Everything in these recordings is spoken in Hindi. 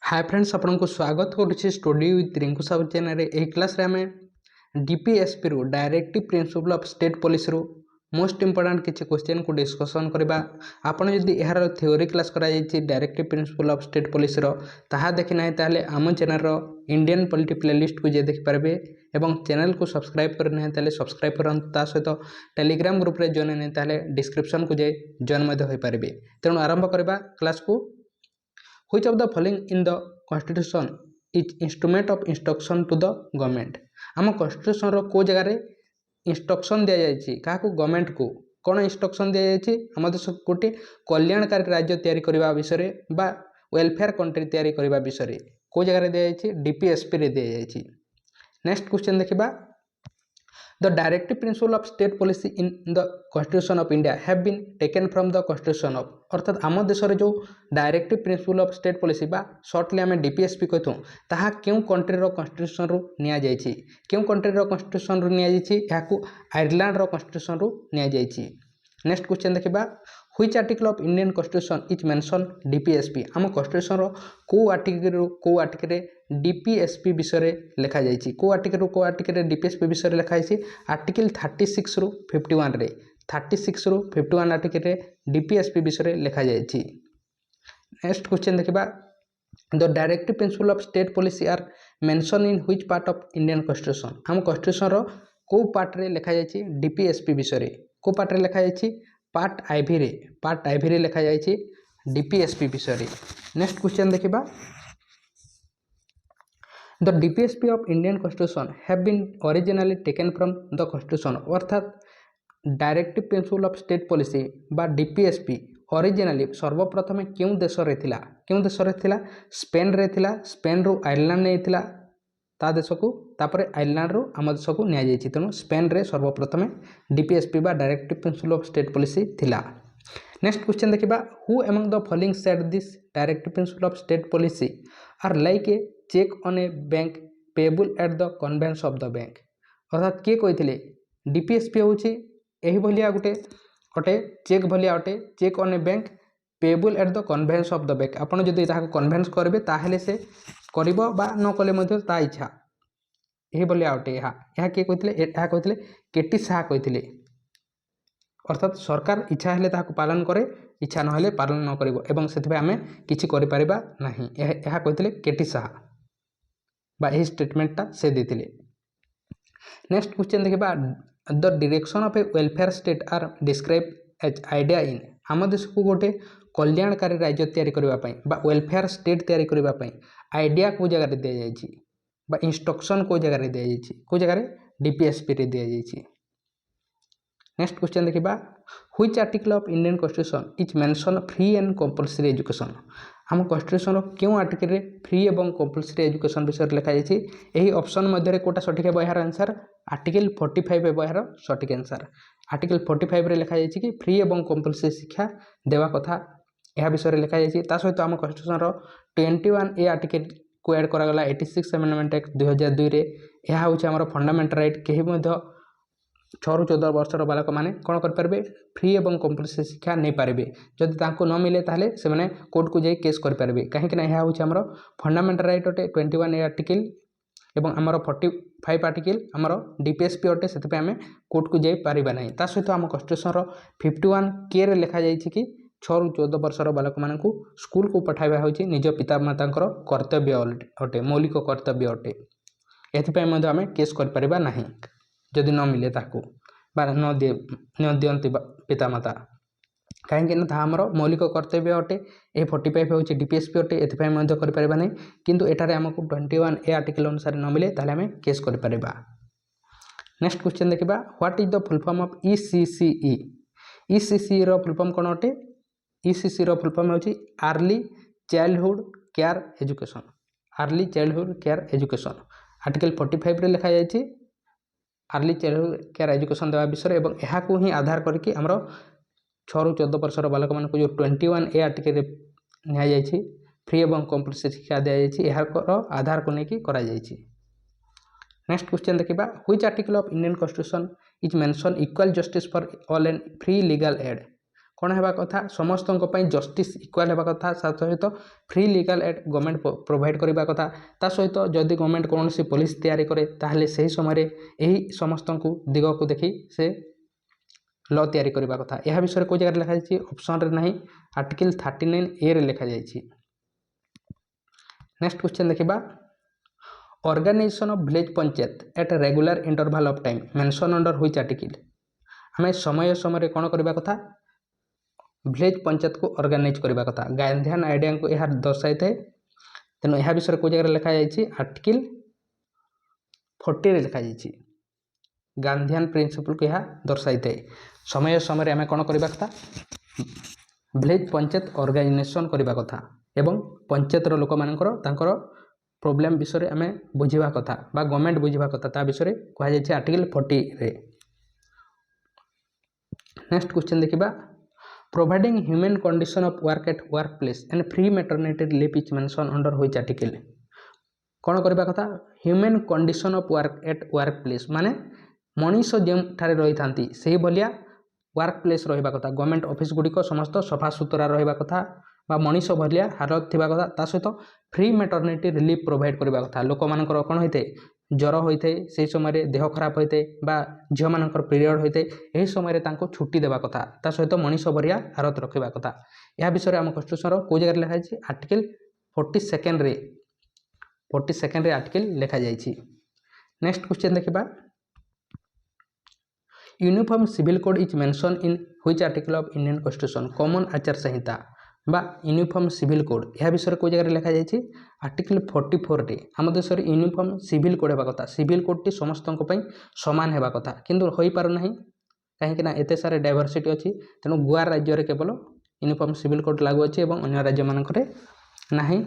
हाय फ्रेंड्स आपको स्वागत करुच्ची study with Rinku Sahu channel यही क्लास रे आमे डीपीएसपी रु directive principle of state policy रु मोस्ट इंपोर्टेंट किसी क्वेश्चन को डिस्कसन करबा। आपण जदि यार थ्योरी क्लास करा जायछि directive principle of state policy रो ताहा देखि नाही ताले आम चैनल रो इंडियन पॉलिटी प्लेलिस्ट को जे देखि पारबे एवं चैनल को सब्सक्राइब कर नाही ताले सब्सक्राइब करन ता सहित टेलीग्राम ग्रुप रे जॉइन नाही ताले डिस्क्रिप्शन को जे जॉइन मध्ये होई पारबे। तेणु आरंभ करबा क्लास को। Which of the following in the constitution is instrument of instruction to the government? आम constitution रो को जगह रे instruction दिया जायछि काहाकू गवर्नमेंट को कौन instruction दिया जायछि आम देश गोटे कल्याणकारी राज्य तैयारी करबा विषय रे बा वेलफेयर कंट्री तैयारी करबा विषय रे को जगह रे दिया जायछि डीपीएसपी रे दिया जायछि। नेक्स्ट क्वेश्चन देखिबा The directive principle of state policy in the Constitution of India have been taken from the Constitution of अर्थात आम देश जो directive principle of state policy बा शॉर्टली आम डीपीएसपी कहूँ ताहा क्यों कंट्री रो कॉन्स्टिट्यूशन रु निया जायछि क्यों कंट्री रो कॉन्स्टिट्यूशन रु निया जायछि याकू आयरलैंड रो कॉन्स्टिट्यूशन रु निया जायछि। नेक्स्ट क्वेश्चन देखिबा Which article of Indian Constitution is mentioned DPSP आम कॉन्स्टिट्यूशन रो को आर्टिकल रे डीपीएसपी विषय लिखा जायछि को आर्टिकल रे डीपीएसपी विषय लिखा जायछि आर्टिकल 36 रु 51 रे 36 रु 51 आर्टिकल रे डीपीएसपी विषय लिखा जायछि। नेक्स्ट क्वेश्चन देखिबा the directive principle of state policy are mention in which part of Indian constitution आम कॉन्स्टिट्यूशन रो को पार्ट रे लिखा जायछि डीपीएसपी विषय को पार्ट रे लिखा जायछि पार्ट आईवी रे लिखा जायछि डीपीएसपी विषय रे। नेक्स्ट क्वेश्चन देखिबा The DPSP of Indian Constitution have been originally taken from the Constitution अर्थात directive principle of state policy बा डीपीएसपी ओरिजिनली सर्वप्रथम क्यों देश रे थिला स्पेन रे थिला स्पेन रु आयरलैंड नै थिला ता देश को तापरे आयरलैंड रु आम देश को निया जायछि तेणु स्पेन रे सर्वप्रथम डीपीएसपी बा directive principle of state policy थिला। नेक्स्ट क्वेश्चन देखिबा who among the following said this directive principle of state policy are like a cheque on a bank payable at the convenience of the bank अर्थात किए कही डीपीएसपी हूँ यही भलिया गोटे चेक भलिया गोटे cheque on a bank payable at the convenience of the bank आपड़ जदि कन्वेंस करेंगे ताहले से करिबो बा न कले मध्य ता इच्छा यही भलिया गोटे यह किए कही केटी साहा कही अर्थात सरकार इच्छा हेले ताहाको पालन करे इच्छा नहेले पालन न करिवो एवं सेथिबे आमे किछि करि परिबा नाही यह कहितले केटी साहा बा एही स्टेटमेंटटा से देथिले। नेक्स्ट क्वेश्चन देखिबा the direction of a welfare state are describe as idea in आम देश को गोटे कल्याणकारी राज्य तैयारी करबा पई बा वेलफेयर स्टेट तैयारी करबा पई आइडिया को जगह रे दिया जायछि बा इंस्ट्रक्शन को जगह रे दिया जायछि को जगह रे डीपीएसपी रे दिया जायछि। नेक्स्ट क्वेश्चन देखिबा which article of Indian constitution is mention free and compulsory education आम कॉन्स्टिट्यूशन क्यों आर्टिकल रे फ्री एवं कंपल्सरी एजुकेशन विषय लिखा जायछि एही ऑप्शन मध्य कोटा सठिक है यार आंसर आर्टिकल 45 है यार सठिक आंसर आर्टिकल 45 रे लिखा जायछि कि फ्री एवं कंपल्सरी शिक्षा देवा कथा यह विषय लिखा जायछि ता सहित आम कॉन्स्टिट्यूशन रो 21 ए आर्टिकल को ऐड करा गला 86 अमेंडमेंट एक्ट 2002 रे यह होछि हमर फंडामेंटल राइट केही मध्य 6 ରୁ 14 वर्षर बालक मैंने कौन करेंगे फ्री एवं कंपल्सरी शिक्षा नहीं पारे जदि तांको न मिले ताहले से माने कोर्ट को जाई केस करेंगे कहीं यह हूँ आमर फंडामेंटल राइट अटे 21 ए आर्टिकल एवं आमर 45 आर्टिकल आमर डीपीएसपी अटे से आम कोर्ट को जाई पारिबा नहीं ता सहित आम कॉन्स्टिट्यूशन 51 के रे लिखा जायछि कि 6 ରୁ 14 वर्षर बालक मानू स्कूल को पठाइबा होछि निज पितामातांकर कर्तव्य अटे मौलिक कर्तव्य अटे एथिपय मध्ये आम केस कर परिबा नहीं जदि न मिले ताकू बा न दियंती पितामाता कहीं आमर मौलिक कर्तव्य अटे ए 45 हूँ डीपीएसपी अटे एथिपय मध्ये कर परिबा नहीं किंतु एटारे हमको 21 ए आर्टिकल अनुसार न मिले ताहले आम केस कर परिबा। नेक्स्ट क्वेश्चन देखिबा what is the full form of ECCE ECC रो फुल फॉर्म कोन अटे ईसीसी रो फुल फॉर्म होची early childhood care education early childhood care education article 45 रे लिखा जायछि अर्ली चाइल्डहुड केयर एजुकेशन देवा विषय एवं यह को ही आधार करके आमर 6 ରୁ 14 वर्षर बालक मान जो 21 ए आर्टिकल निया जायछि फ्री एवं कंपल्सरी शिक्षा दिया जायछि यार आधार को लेकिन करा जायछि। नेक्स्ट क्वेश्चन देखिबा which article of Indian constitution is mention equal justice for all and free legal aid कौन है कथा समस्त जस्टिस इक्वाल होगा कथा सहित free legal aid government provide करने कथा ता सहित जदि गवर्नमेंट कौन सी पुलिस तैयारी करे ताहले से समय यही समस्त दिग को देखी से लॉ तैयारी करने कथा यह विषय को जगह लिखा जाए ऑप्शन रे नहीं आर्टिकल 39A रे लिखा जाए। नेक्स्ट क्वेश्चन देखिबा organisation of village panchayat at regular interval of time mention under which article हमें समय समय कौन करबा कथा विलेज पंचायत को ऑर्गेनाइज करबा कथा गांधीयन आइडिया को यह दर्शाई थे तेणु यह विषय को जगह लिखा जाए आर्टिकल 40 रे लिखा जाए गांधीयन प्रिंसिपल को यह दर्शाई थे समय समय आम कौन करबा कथा विलेज पंचायत ऑर्गेनाइजेशन करबा कथा एवं पंचायतर लोक मानकर तांकर प्रॉब्लम विषय आम बुझा कथा बा गवर्नमेंट बुझा कथा ता विषय कह जाए आर्टिकल 40 रे। नेक्स्ट क्वेश्चन देखिबा providing human condition of work at work place and free maternity relief is mention under which article कौन करबा कथा human condition of work at work place माने मनीष जो रही था से भलिया वर्क प्लेस रहा कथा गवर्नमेंट ऑफिस गुड़िक समस्त सफा सुतरा रहा कथा बा मनीष भलिया हालत थी कथा ता सहित फ्री मैटरनिटी रिलीफ प्रोवाइड करबा कथा लोक मानकर कौन होते ज्वर होते से समय देह खराब होते बा झील मानकर पीरियड होते यही समय तांको छुट्टी देवा कथा ता सहित मनीष भलिया हालत रखा कथा यह विषय आम कन्स्टिट्यूशन को जगह लिखा जाए आर्टिकल 42 रे आर्टिकल लिखा जाए। नेक्स्ट क्वेश्चन देखिबा uniform civil code is mention in which article of Indian constitution common आचार संहिता बा यूनिफॉर्म सिविल कोड यह विषय को जगह लिखा जाए आर्टिकल 44 रे आम देश में यूनिफॉर्म सिविल कोड होगा कथा सिविल कोड टी समस्त सामान होगा कथा किंतु हो पार ना कहीं एत सारे डाइवर्सिटी अच्छी तेणु गोवा राज्य में केवल यूनिफॉर्म सिविल कोड लागू अच्छी और अन्य राज्य मानक नहीं।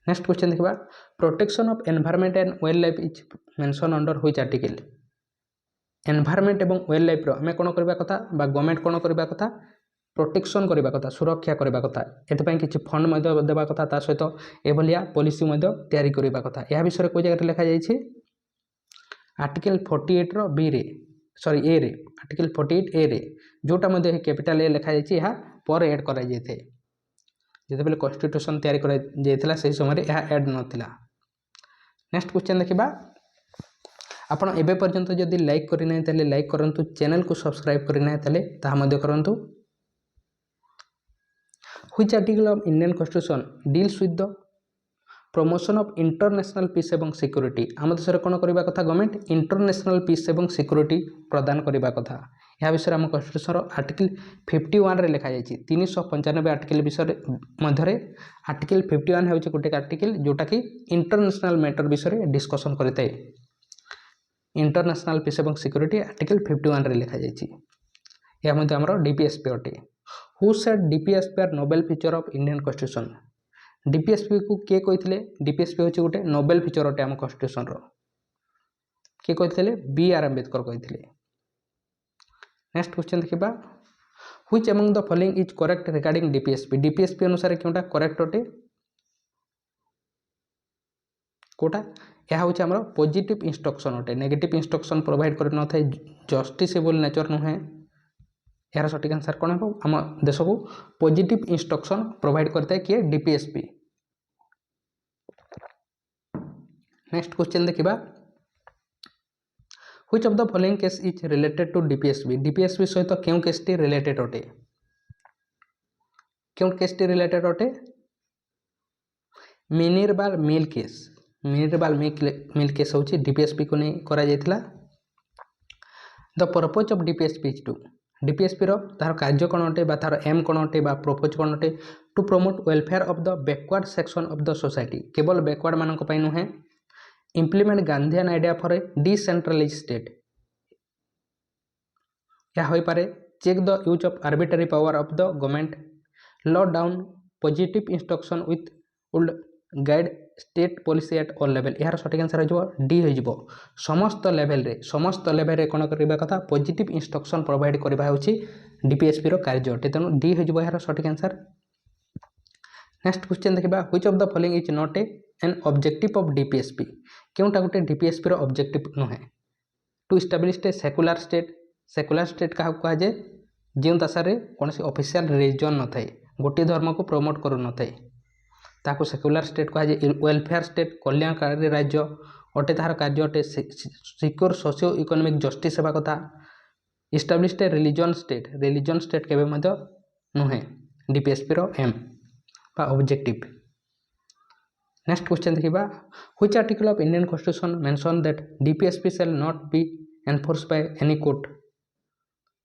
नेक्स्ट क्वेश्चन देखिबा protection of environment and wild life is mention under which article environment एवं वाइल्ड लाइफ आम कौन करबा कथा बा गवर्नमेंट कौन करबा कथा प्रोटेक्शन करबा कथा सुरक्षा करबा कथा एथपाई किछि फंड देवा कथा ता सहित एभलिया पॉलिसी तैयारी करबा कथा यह विषय को जगह लिखा जाए आर्टिकल 48 रो बी रे सॉरी ए रे आर्टिकल 48A रे जोटा मध्ये कैपिटल ए लिखा जाए यह पर एड करा जाए जिते कन्स्टिट्यूशन तैयारी करा से समय यह एड नथिला। नेक्स्ट क्वेश्चन देखिबा आपण एबे पर्यंत जदि लाइक करिना ताले लाइक करंतु चैनल को सब्सक्राइब करिना ताले ताहा मध्ये करंतु। Which article of Indian constitution deals with the promotion of international peace एवं सिक्योरिटी आम देश में कौन करबा कथा गवर्नमेंट इंटरनेशनल पीस एवं सिक्योरिटी प्रदान करबा कथा यह विषय आम कन्स्टिट्यूशन आर्टिकल 51 रे लिखा जाए 395 आर्टिकल विषय मध्य आर्टिकल 51 होची गोटे आर्टिकल जोटा कि इंटरनेशनल मैटर विषय डिस्कशन करते इंटरनेशनल पीस एवं सिक्योरिटी आर्टिकल 51 रे लिखा जाए यह मध्य आमर डीपीएसपी अटे who said DPSP are novel feature of Indian constitution DPSP को किए कहते डीपीएसपी हूँ गोटे नोबेल फीचर अटे आम कन्स्टिट्यूशन किए कहते बी.आर. आंबेडकर कहते। नेक्स्ट क्वेश्चन देखिबा which among the following is correct regarding DPSP DPSP अनुसार क्योंटा करेक्ट अटे कोटा यह हूँ आम पॉजिटिव इंस्ट्रक्शन अटे नेगेटिव इंस्ट्रक्शन प्रोवाइड कर न थाए जस्टिसेबल नेचर नुहे यार सठिक आंसर कौन हो आम देश को पॉजिटिव इंस्ट्रक्शन प्रोवाइड करता है किए डीपीएसपी। नेक्स्ट क्वेश्चन देखिबा which of the following case is related to DPSP DPSP सहित क्यों केस टी रिलेटेड अटे क्यों केस टी रिलेटेड अटे मिनिरबाल मिल केस मिनिरबाल मिल केस होची डीपीएसपी को नहीं करा जायतिला। The purpose of DPSP is to DPSP तार कार्य कौन अटे तार एम कौन अटे प्रोपोज कौन अटे to promote welfare of the backward section of the society केवल बैकवर्ड मानक पई नुहे implement Gandhian idea for a decentralise state या होई पारे check the use of arbitrary power of the government law down positive instruction with would guide state policy at all level यार सठिक आंसर हो डी हो समस्त लेवल रे कौन करबा कथा पॉजिटिव इंस्ट्रक्शन प्रोवाइड करबा होची डीपीएसपी रो कार्य अटे तेणु डी हो यार सठिक आंसर। नेक्स्ट क्वेश्चन देखिबा which of the following is not an objective of DPSP क्योंटा गोटे डीपीएसपी रो ऑब्जेक्टिव नुहे to establish a secular state क्या कहा जाए ଯେଉଁ ଦେଶରେ କୌଣସି ଅଫିସିଆଲ ରିଲିଜନ୍ ନଥାଏ, ଗୋଟିଏ ଧର୍ମକୁ ପ୍ରମୋଟ କରୁନଥାଏ, ତାହାକୁ ସେକୁଲାର ଷ୍ଟେଟ୍ କୁହାଯାଏ। ୱେଲଫେୟାର ଷ୍ଟେଟ୍ କଲ୍ୟାଣକାରୀ ରାଜ୍ୟ ଅଟେ, ତାହାର କାର୍ଯ୍ୟ ଅଟେ ସିକ୍ୟୁର ସୋସିଓ ଇକୋନୋମିକ୍ ଜଷ୍ଟିସ୍ ହେବା କଥା। ଇଷ୍ଟାବ୍ଲିଶ୍ଡ ଏ ରିଲିଜନ୍ ଷ୍ଟେଟ୍ କେବେ ମଧ୍ୟ ନୁହେଁ ଡିପିଏସ୍ପିର ଏମ୍ ବା ଅବଜେକ୍ଟିଭ୍। ନେକ୍ସଟ କ୍ୱେଶ୍ଚନ୍ ଦେଖିବା, which article of Indian constitution mention that DPSP shall not be enforce by any court.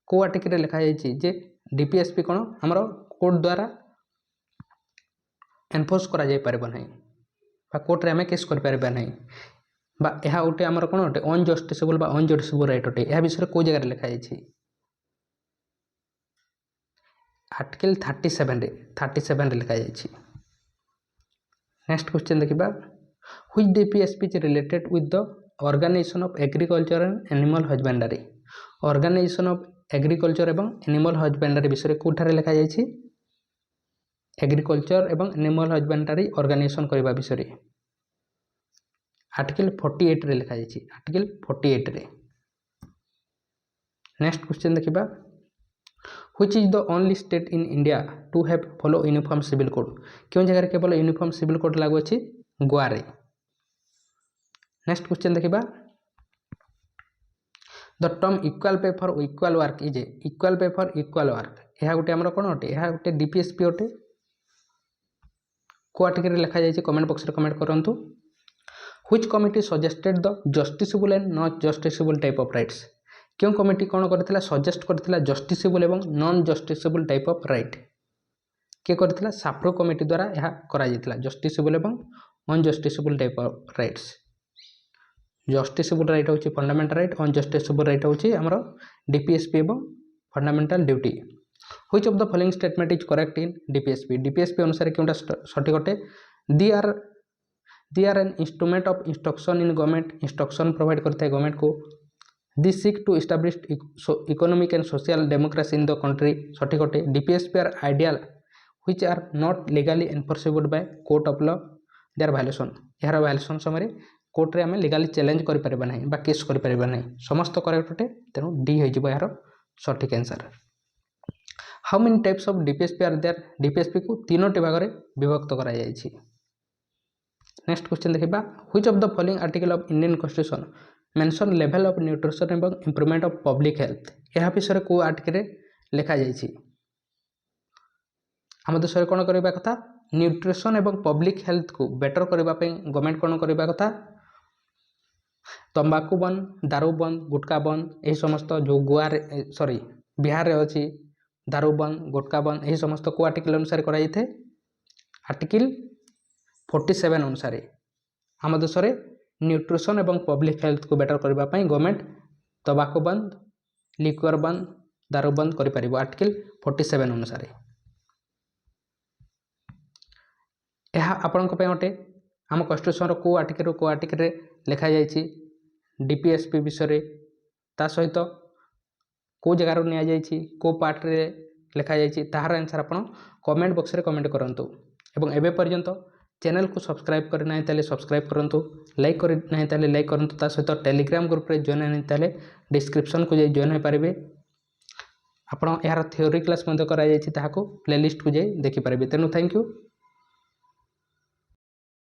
କେଉଁ ଆର୍ଟିକଲ୍ରେ ଲେଖାଯାଇଛି ଯେ ଡିପିଏସ୍ପି କ'ଣ ଆମର କୋର୍ଟ ଦ୍ୱାରା ଏନଫୋର୍ସ କରାଯାଇପାରିବ ନାହିଁ ବା କୋର୍ଟରେ ଆମେ କେସ୍ କରିପାରିବା ନାହିଁ, ବା ଏହା ଗୋଟେ ଆମର କ'ଣ ଅଟେ ଅନଜଷ୍ଟିସେବୁଲ୍ ବା ଅନଜୁଡ଼ିସିଏବୁଲ୍ ରାଇଟ୍ ଅଟେ। ଏହା ବିଷୟରେ କେଉଁ ଜାଗାରେ ଲେଖାଯାଇଛି? ଆର୍ଟିକଲ୍ 37ରେ ଲେଖାଯାଇଛି। ନେକ୍ସଟ କ୍ୱେଶ୍ଚନ୍ ଦେଖିବା, which DPSP is related with the organisation of agriculture and animal husbandry. Organisation of agriculture ଏବଂ ଆନିମାଲ୍ ହଜବେଣ୍ଡାରୀ ବିଷୟରେ କେଉଁଠାରେ ଲେଖାଯାଇଛି? ଏଗ୍ରିକଲଚର ଏବଂ ଆନିମାଲ୍ ହଜବେଣ୍ଡାରୀ ଅର୍ଗାନାଇଜେସନ୍ କରିବା ବିଷୟରେ ଆର୍ଟିକଲ୍ 48ରେ ଲେଖାଯାଇଛି। ଆର୍ଟିକଲ୍ 48ରେ। ନେକ୍ସଟ କ୍ୱେଶ୍ଚନ୍ ଦେଖିବା, which is the only state in India two have follow uniform civil code. କେଉଁ ଜାଗାରେ କେବଳ ୟୁନିଫର୍ମ ସିଭିଲ୍ କୋଡ୍ ଲାଗୁ ଅଛି? ଗୋଆରେ। ନେକ୍ସଟ କ୍ୱେଶ୍ଚନ୍ ଦେଖିବା, ଦ term equal pay for equal work is a. Equal pay for equal work ଏହା ଗୋଟେ ଆମର କ'ଣ ଅଟେ? ଏହା ଗୋଟେ ଡିପିଏସ୍ପି ଅଟେ। କେଉଁ ଆର୍ଟିକଲ୍ରେ ଲେଖାଯାଇଛି? କମେଣ୍ଟ ବକ୍ସରେ କମେଣ୍ଟ କରନ୍ତୁ। Which committee suggested the justiciable and not justiciable type of rights. କେଉଁ କମିଟି କ'ଣ କରିଥିଲା? ସଜେଷ୍ଟ କରିଥିଲା ଜଷ୍ଟିସିବୁଲ୍ ଏବଂ non justiciable type of right. କିଏ କରିଥିଲା? ସାଫ୍ରୋ କମିଟି ଦ୍ୱାରା ଏହା କରାଯାଇଥିଲା। ଜଷ୍ଟିସିବୁଲ୍ ଏବଂ unjusticiable type of rights. Justiciable right ହେଉଛି ଫଣ୍ଡାମେଣ୍ଟାଲ ରାଇଟ୍, ଅନଜଷ୍ଟିସିବୁଲ୍ ରାଇଟ୍ ହେଉଛି ଆମର ଡିପିଏସ୍ପି ଏବଂ fundamental duty. Which of the following statement is correct in DPSP. DPSP ଅନୁସାରେ କେଉଁଟା ସଠିକ୍ ଅଟେ? The R N instrument of instruction in government. Instruction provide କରିଥାଏ ଗଭର୍ଣ୍ଣମେଣ୍ଟକୁ। The seek to establish economic and social democracy in the country. ସଠିକ୍ ଅଟେ। DPSP are ideal which are not legally enforceable by court of law their violation. ଏହାର ଭାୟୋଲେସନ୍ ସମୟରେ କୋର୍ଟରେ ଆମେ ଲିଗାଲି ଚ୍ୟାଲେଞ୍ଜ କରିପାରିବା ନାହିଁ ବା କେସ୍ କରିପାରିବା ନାହିଁ। ସମସ୍ତ କରେକ୍ଟ ଅଟେ, ତେଣୁ ଡି ହୋଇଯିବ ଏହାର ସଠିକ୍ answer. How many types of DPSP are there. ଡିପିଏସ୍ପିକୁ 3ଟି ଭାଗରେ ବିଭକ୍ତ କରାଯାଇଛି। ନେକ୍ସଟ କ୍ୱେଶ୍ଚନ୍ ଦେଖିବା, which of the following article of Indian constitution mention level of nutrition ଏବଂ ଇମ୍ପ୍ରୁଭମେଣ୍ଟ ଅଫ୍ ପବ୍ଲିକ୍ ହେଲ୍ଥ। ଏହା ବିଷୟରେ କେଉଁ ଆର୍ଟିକଲ୍ରେ ଲେଖାଯାଇଛି? ଆମ ଦେଶରେ କ'ଣ କରିବା କଥା? ନ୍ୟୁଟ୍ରିସନ୍ ଏବଂ ପବ୍ଲିକ୍ ହେଲ୍ଥକୁ ବେଟର କରିବା ପାଇଁ ଗଭର୍ଣ୍ଣମେଣ୍ଟ କ'ଣ କରିବା କଥା? ତମ୍ବାଖୁ ବନ୍ଦ, ଦାରୁ ବନ୍ଦ, ଗୁଟକା ବନ୍ଦ, ଏହି ସମସ୍ତ ଯେଉଁ ବିହାରରେ ଅଛି ଦାରୁ ବନ୍ଦ, ଗୁଟକା ବନ୍ଦ, ଏହି ସମସ୍ତ କେଉଁ ଆର୍ଟିକଲ୍ ଅନୁସାରେ କରାଯାଇଥାଏ? ଆର୍ଟିକଲ୍ 47 ଅନୁସାରେ। ଆମ ଦେଶରେ ନ୍ୟୁଟ୍ରିସନ୍ ଏବଂ ପବ୍ଲିକ୍ ହେଲ୍ଥକୁ ବେଟର କରିବା ପାଇଁ ଗଭର୍ଣ୍ଣମେଣ୍ଟ ତମ୍ବାଖୁ ବନ୍ଦ, ଲିକ୍ୱର ବନ୍ଦ, ଦାରୁ ବନ୍ଦ କରିପାରିବ ଆର୍ଟିକଲ୍ 47 ଅନୁସାରେ। ଏହା ଆପଣଙ୍କ ପାଇଁ ଅଟେ ଆମ କନଷ୍ଟିଟ୍ୟୁସନର କେଉଁ ଆର୍ଟିକଲ୍ରେ ଲେଖାଯାଇଛି ଡିପିଏସ୍ପି ବିଷୟରେ, ତା ସହିତ କେଉଁ ଜାଗାରୁ ନିଆଯାଇଛି, କେଉଁ ପାର୍ଟରେ ଲେଖାଯାଇଛି, ତାହାର ଆନ୍ସର ଆପଣ କମେଣ୍ଟ ବକ୍ସରେ କମେଣ୍ଟ କରନ୍ତୁ। ଏବଂ ଏବେ ପର୍ଯ୍ୟନ୍ତ ଚ୍ୟାନେଲକୁ ସବସ୍କ୍ରାଇବ୍ କରିନାହିଁ ତାହେଲେ ସବସ୍କ୍ରାଇବ୍ କରନ୍ତୁ, ଲାଇକ୍ କରିନାହିଁ ତାହେଲେ ଲାଇକ୍ କରନ୍ତୁ, ତା ସହିତ ଟେଲିଗ୍ରାମ ଗ୍ରୁପରେ ଜଏନ୍ ନାହିଁ ତାହେଲେ ଡିସ୍କ୍ରିପ୍ସନକୁ ଯାଇ ଜଏନ୍ ହୋଇପାରିବେ। ଆପଣ ଏହାର ଥିଓରି କ୍ଲାସ୍ ମଧ୍ୟ କରାଯାଇଛି, ତାହାକୁ ପ୍ଲେଲିଷ୍ଟକୁ ଯାଇ ଦେଖିପାରିବେ। ତେଣୁ ଥ୍ୟାଙ୍କ ୟୁ।